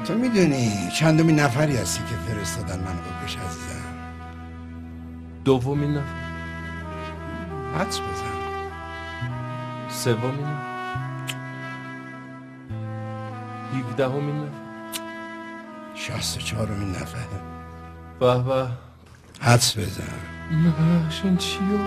تو میدونی چندمین نفری هستی که فرستادن منو بکش عزیزم؟ دومین نفر. حدس بزن. سومین نفر. 17مین نفر. 64مین نفر. به به. حدس بزن. این چیو؟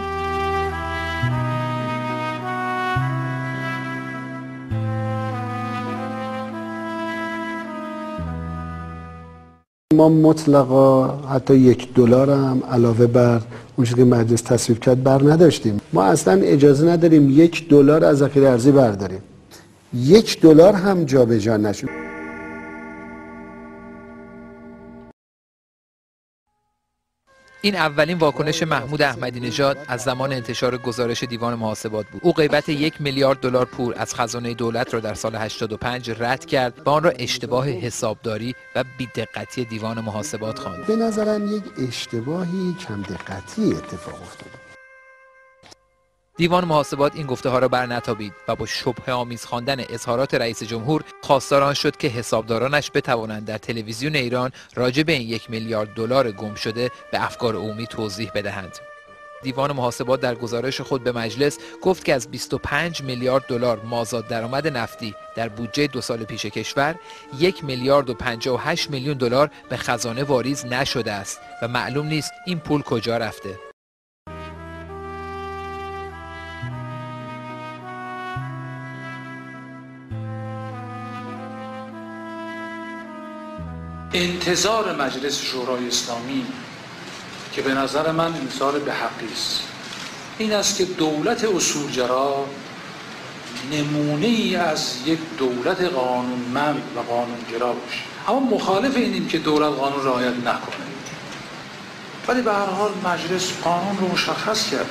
ما مطلقا حتی $1 هم علاوه بر اون چیزی که مجلس تصویب کرد بر نداشتیم. ما اصلا اجازه نداریم $1 از ذخیره ارزی برداریم. $1 هم جابجا نشد. این اولین واکنش محمود احمدی نژاد از زمان انتشار گزارش دیوان محاسبات بود. او غیبت $1 میلیارد پول از خزانه دولت را در سال 85 رد کرد و آن را اشتباه حسابداری و بی‌دقتی دیوان محاسبات خواند. به نظرم یک اشتباهی کم دقتی اتفاق افتاد. دیوان محاسبات این گفته ها را برنتابید و با شبهه آمیز خواندن اظهارات رئیس جمهور خواستار آن شد که حسابدارانش بتوانند در تلویزیون ایران راجع به این $1 میلیارد گم شده به افکار عمومی توضیح بدهند. دیوان محاسبات در گزارش خود به مجلس گفت که از $25 میلیارد مازاد درآمد نفتی در بودجه 2 سال پیش کشور $1 میلیارد و 58 میلیون به خزانه واریز نشده است و معلوم نیست این پول کجا رفته. انتظار مجلس شورای اسلامی که به نظر من انتظار به حقی است این است که دولت اصولگرا نمونه ای از یک دولت قانونمند و قانونگرا باشه. اما مخالف اینیم که دولت قانون رعایت نکنه، ولی به هر حال مجلس قانون رو مشخص کرده.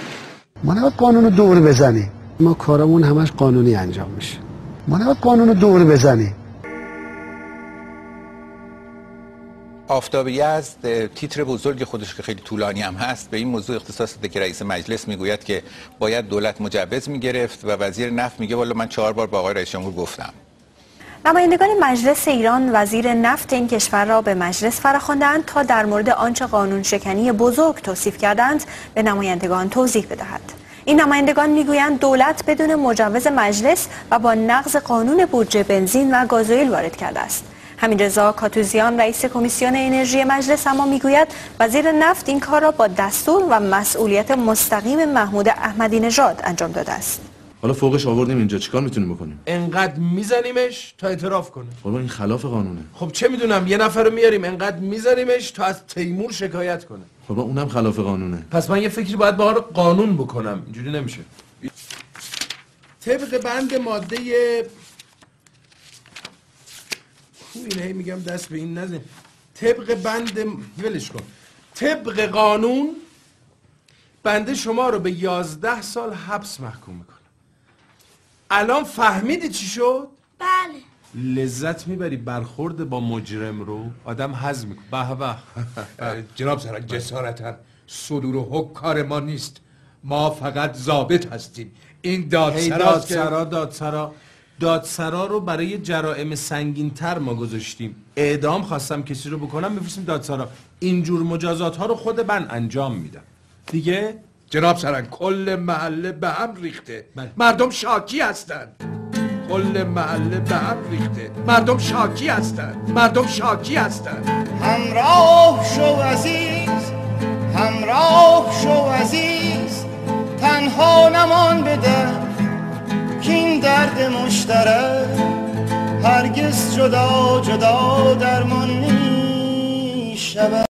ما نباید قانون رو دور بزنیم. ما کارمون همش قانونی انجام میشه. ما نباید قانون رو دور بزنیم. آفتاب یزد تیتر بزرگ خودش که خیلی طولانی هم هست به این موضوع اختصاص داده که رئیس مجلس میگوید که باید دولت مجوز میگرفت و وزیر نفت میگه والا من 4 بار با آقای رئیس جمهور گفتم. نمایندگان مجلس ایران وزیر نفت این کشور را به مجلس فراخواندند تا در مورد آنچه قانون شکنی بزرگ توصیف کردند به نمایندگان توضیح بدهد. این نمایندگان میگویند دولت بدون مجوز مجلس و با نقض قانون بودجه بنزین و گازوئیل وارد کرده است. حمیدرضا کاتوزیان رئیس کمیسیون انرژی مجلس اما میگوید وزیر نفت این کار را با دستور و مسئولیت مستقیم محمود احمدی نژاد انجام داده است. حالا فوقش آوردیم اینجا چیکار میتونیم بکنیم؟ انقدر میزنیمش تا اعتراف کنه. بابا این خلاف قانونه. خب چه میدونم یه نفر رو میاریم انقدر میزنیمش تا از تیمور شکایت کنه. بابا اونم خلاف قانونه. پس من یه فکری باید به قانون بکنم. اینجوری نمیشه. طبق بند ماده اینه هی میگم دست به این نزن. طبق بند ولش کن. طبق قانون بنده شما رو به 11 سال حبس محکوم میکنم. الان فهمیدی چی شد؟ بله. لذت میبری برخورد با مجرم رو آدم هضم میکنه. به به. جناب سران جسارتا صدور و حکم کار ما نیست. ما فقط ضابط هستیم. این دادسرا رو برای جرائم سنگین‌تر ما گذاشتیم. اعدام خواستم کسی رو بکنم میفرستیم دادسرا. اینجور مجازات ها رو خود من انجام میدم. دیگه جناب سران کل محله به هم ریخته. مردم شاکی هستند. کل محله به هم ریخته. مردم شاکی هستند. مردم شاکی هستند. همراه شو عزیز، همراه شو عزیز، تنها نمان بده کین درد مشترک هرگز جدا جدا درمان می شود.